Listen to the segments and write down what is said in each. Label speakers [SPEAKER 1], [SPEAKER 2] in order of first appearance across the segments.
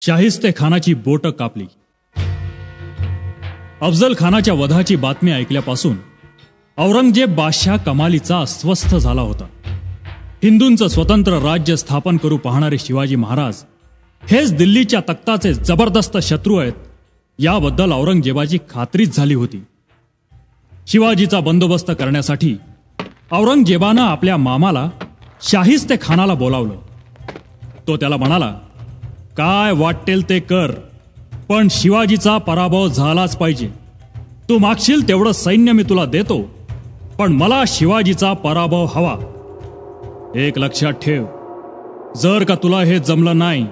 [SPEAKER 1] शाहिस्ते खानाची बोट कापली. अफजल खानाच्या वधाची बातमी ऐकल्यापासून औरंगजेब बादशाह कमालीचा अस्वस्थ झाला होता. हिंदूंचं स्वतंत्र राज्य स्थापन करू पाहणारे शिवाजी महाराज हेच दिल्लीच्या तख्ताचे जबरदस्त शत्रू आहेत याबद्दल औरंगजेबाची खात्रीच झाली होती. शिवाजीचा बंदोबस्त करण्यासाठी औरंगजेबानं आपल्या मामाला शाहिस्ते खानाला बोलावलं. तो त्याला म्हणाला, काय वाटेल ते कर, पण शिवाजीचा पराभव झालाच पाहिजे. तू मागशील तेवढं सैन्य मी तुला देतो, पण मला शिवाजीचा पराभव हवा. एक लक्षात ठेव, जर का तुला हे जमलं नाही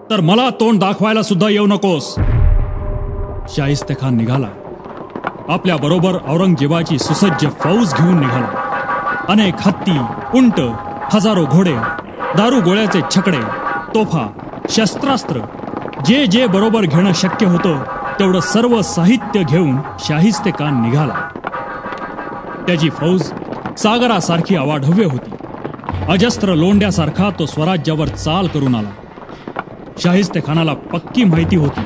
[SPEAKER 1] तर मला तोंड दाखवायला सुद्धा येऊ नकोस. शाहिस्ते खान निघाला. आपल्या बरोबर औरंगजेबाची सुसज्ज फौज घेऊन निघाला. अनेक हत्ती, उंट, हजारो घोडे, दारू गोळ्याचे छकडे, तोफा, शस्त्रास्त्र, जे जे बरोबर घेणं शक्य होतं तेवढं सर्व साहित्य घेऊन शाहिस्ते खान निघाला. त्याची फौज सागरासारखी अवाढव्य होती. अजस्त्र लोंड्यासारखा तो स्वराज्यावर चाल करून आला. शाहिस्ते खानाला पक्की माहिती होती,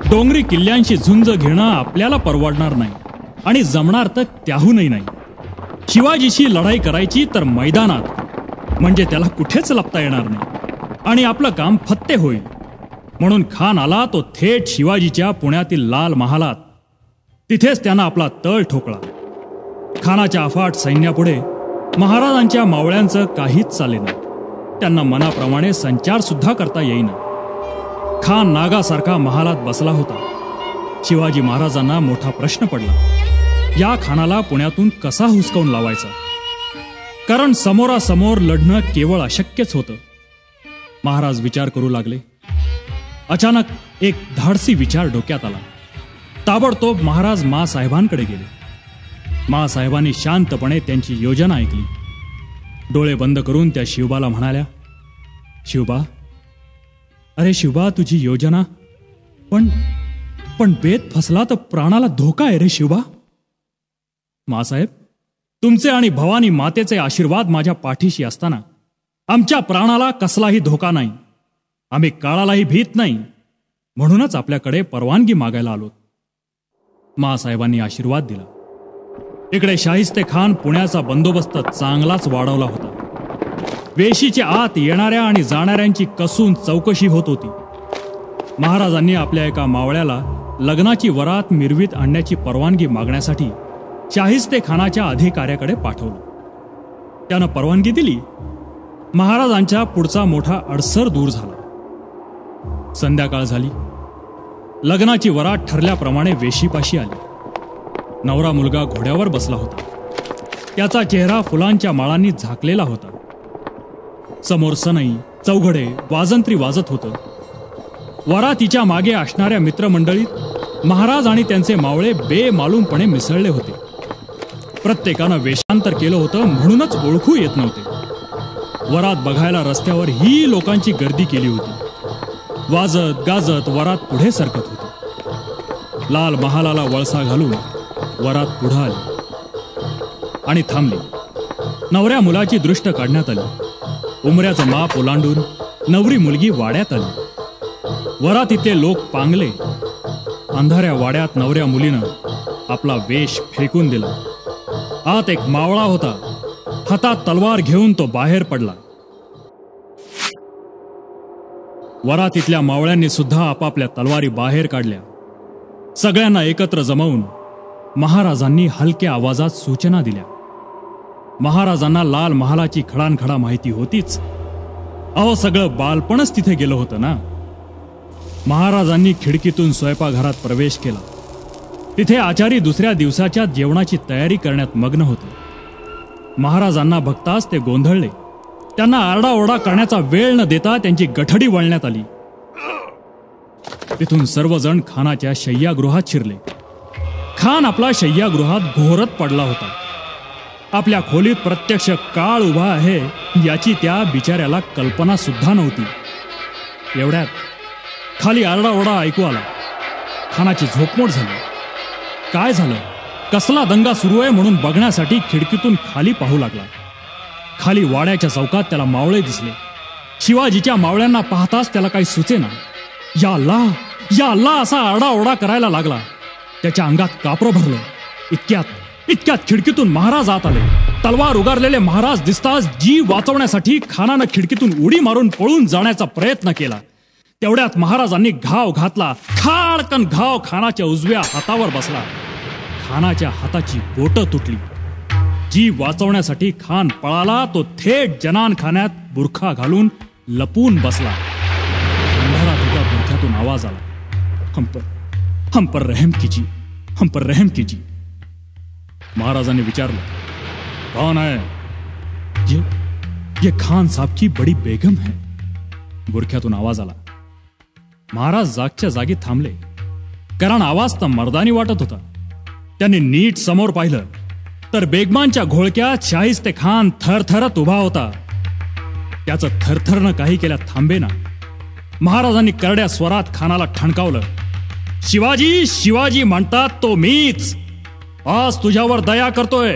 [SPEAKER 1] डोंगरी किल्ल्यांशी झुंज घेणं आपल्याला परवडणार नाही आणि जमणार तर त्याहूनही नाही. शिवाजीशी लढाई करायची तर मैदानात, म्हणजे त्याला कुठेच लपता येणार नाही आणि आपलं काम फत्ते होईल. म्हणून खान आला तो थेट शिवाजीच्या पुण्यातील लाल महालात. तिथेच त्यानं आपला तळ ठोकला. खानाच्या अफाट सैन्यापुढे महाराजांच्या मावळ्यांचं काहीच चालेना. त्यांना मनाप्रमाणे संचार सुद्धा करता येईना. खान नागासारखा महालात बसला होता. शिवाजी महाराजांना मोठा प्रश्न पडला, या खानाला पुण्यातून कसा हुसकावून लावायचा, कारण समोरासमोर लढणं केवळ अशक्यच होतं. महाराज विचार करू लागले. अचानक एक धाडसी विचार डोक्यात आला. ताबडतोब महाराज माँसाहेबांकडे गेले. माँसाहेबांनी शांतपणे त्यांची योजना ऐकली. डोळे बंद करून त्या शिवबाला म्हणाल्या, शिवबा, अरे शिवबा, तुझी योजना, पण बेत फसला तर प्राणाला धोका आहे रे शिवबा. माँसाहेब, तुमचे आणि भवानी मातेचे आशीर्वाद माझ्या पाठीशी असताना आमच्या प्राणाला कसलाही धोका नाही. आम्ही काळालाही भीत नाही, म्हणूनच आपल्याकडे परवानगी मागायला आलो. माँसाहेबांनी आशीर्वाद दिला. इकडे शाहिस्ते खान पुण्याचा बंदोबस्त चांगलाच वाढवला होता. वेशीच्या आत येणाऱ्या आणि जाणाऱ्यांची कसून चौकशी होत होती. महाराजांनी आपल्या एका मावळ्याला लग्नाची वरात मिरवीत आणण्याची परवानगी मागण्यासाठी शाहिस्ते खानाच्या अधिकाऱ्याकडे पाठवलं. त्यानं परवानगी दिली. महाराजांच्या पुढचा मोठा अडसर दूर झाला. संध्याकाळ झाली. लग्नाची वरात ठरल्याप्रमाणे वेशीपाशी आली. नवरा मुलगा घोड्यावर बसला होता. त्याचा चेहरा फुलांच्या माळांनी झाकलेला होता. समोर सनई, चौघडे, वाजंत्री वाजत होतं. वरातीच्या मागे असणाऱ्या मित्रमंडळीत महाराज आणि त्यांचे मावळे बेमालूमपणे मिसळले होते. प्रत्येकानं वेषांतर केलं होतं म्हणूनच ओळखू येत नव्हते. वरात बघायला रस्त्यावर ही लोकांची गर्दी केली होती. वाजत गाजत वरात पुढे सरकत होती. लाल महालाला वळसा घालून वरात पुढे आली आणि थांबली. नवऱ्या मुलाची दृष्ट काढण्यात आली. उमऱ्याचं माप ओलांडून नवरी मुलगी वाड्यात आली. वरातीतले लोक पांगले. अंधाऱ्या वाड्यात नवऱ्या मुलीनं आपला वेश फेकून दिला. आत एक मावळा होता. हातात तलवार घेऊन तो बाहेर पडला. वरातीतल्या मावळ्यांनी सुद्धा आपापल्या तलवारी बाहेर काढल्या. सगळ्यांना एकत्र जमवून महाराजांनी हलक्या आवाजात सूचना दिल्या. महाराजांना लाल महालाची खडानखडा माहिती होतीच. अहो, सगळं बालपणच तिथे गेलं होतं ना. महाराजांनी खिडकीतून स्वयंपाकघरात प्रवेश केला. तिथे आचारी दुसऱ्या दिवसाच्या जेवणाची तयारी करण्यात मग्न होते. महाराजांना बघताच ते गोंधळले. त्यांना आरडाओरडा करण्याचा वेळ न देता त्यांची गठडी वळण्यात आली. तिथून सर्वजण खानाच्या शय्यागृहात शिरले. खान आपला शय्यागृहात घोरत पडला होता. आपल्या खोलीत प्रत्यक्ष काळ उभा आहे याची त्या बिचाऱ्याला कल्पना सुद्धा नव्हती. एवढ्यात खाली आरडाओरडा ऐकू आला. खानाची झोपमोड झाली. काय झालं, कसला दंगा सुरू आहे म्हणून बघण्यासाठी खिडकीतून खाली पाहू लागला. खाली वाड्याच्या चौकात त्याला मावळे दिसले. शिवाजीच्या मावळ्यांना पाहताच त्याला काही सुचेना. या अल्लाह असा आरडाओरडा करायला लागला. त्याच्या अंगात कापरं भरलं. इतक्यात खिडकीतून महाराज आत आले. तलवार उगारलेले महाराज दिसताच जीव वाचवण्यासाठी खानानं खिडकीतून उडी मारून पळून जाण्याचा प्रयत्न केला. तेवढ्यात महाराजांनी घाव घातला. खाडकन घाव खानाच्या उजव्या हातावर बसला. खानाच्या हाताची बोटं तुटली. जीव वाचवण्यासाठी खान पळाला. तो थेट जनानखान्यात बुरखा घालून लपून बसला. अंधारात एका बुरख्यातून आवाज आला, हम पर रहम कीजिए. महाराजांनी विचारलं, कौन है? ये खान साहब की बड़ी बेगम है. बुरख्यातून आवाज आला. महाराज जागच्या जागी थांबले, कारण आवाज तर मर्दानी वाटत होता. त्यांनी नीट समोर पाहिलं तर बेगमांच्या घोळक्यात शाहिस्ते खान थरथरत उभा होता. त्याचं थरथरनं काही केल्या थांबेना. महाराजांनी करड्या स्वरात खानाला ठणकावलं, शिवाजी म्हणतात तो मीच. आज तुझ्यावर दया करतोय.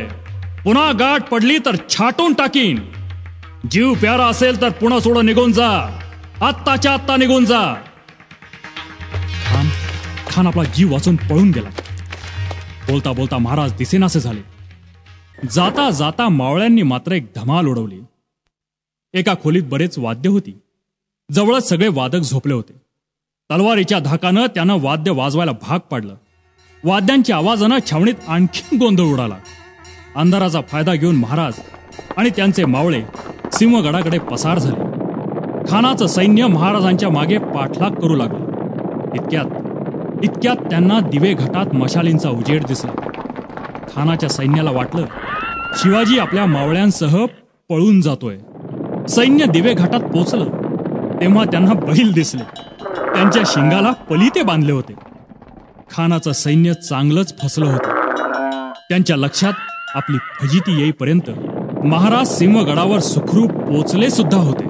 [SPEAKER 1] पुन्हा गाठ पडली तर छाटून टाकीन. जीव प्यारा असेल तर पुन्हा सोडून निघून जा. आत्ताच्या आत्ता निघून जा. खान आपला जीव वाचून पळून गेला. बोलता बोलता महाराज दिसेनासे झाले. जाता जाता मावळ्यांनी मात्र एक धमाल उडवली. एका खोलीत बरेच वाद्य होती. जवळच सगळे वादक झोपले होते. तलवारीच्या धाकानं त्यानं वाद्य वाजवायला भाग पाडलं. वाद्यांच्या आवाजानं छावणीत आणखी गोंधळ उडाला. अंधाराचा फायदा घेऊन महाराज आणि त्यांचे मावळे सिंहगडाकडे पसार झाले. खानाचं सैन्य महाराजांच्या मागे पाठलाग करू लागलं. इतक्यात त्यांना दिवे घाटात मशालींचा उजेड दिसला. खानाच्या सैन्याला वाटलं शिवाजी आपल्या मावळ्यांसह पळून जातोय. सैन्य दिवे घाटात पोचलं तेव्हा त्यांना बैल दिसले. त्यांच्या शिंगाला पलिते बांधले होते. खानाचं सैन्य चांगलंच फसलं होतं. त्यांच्या लक्षात आपली फजिती येईपर्यंत महाराज सिंहगडावर सुखरूप पोचले सुद्धा होते.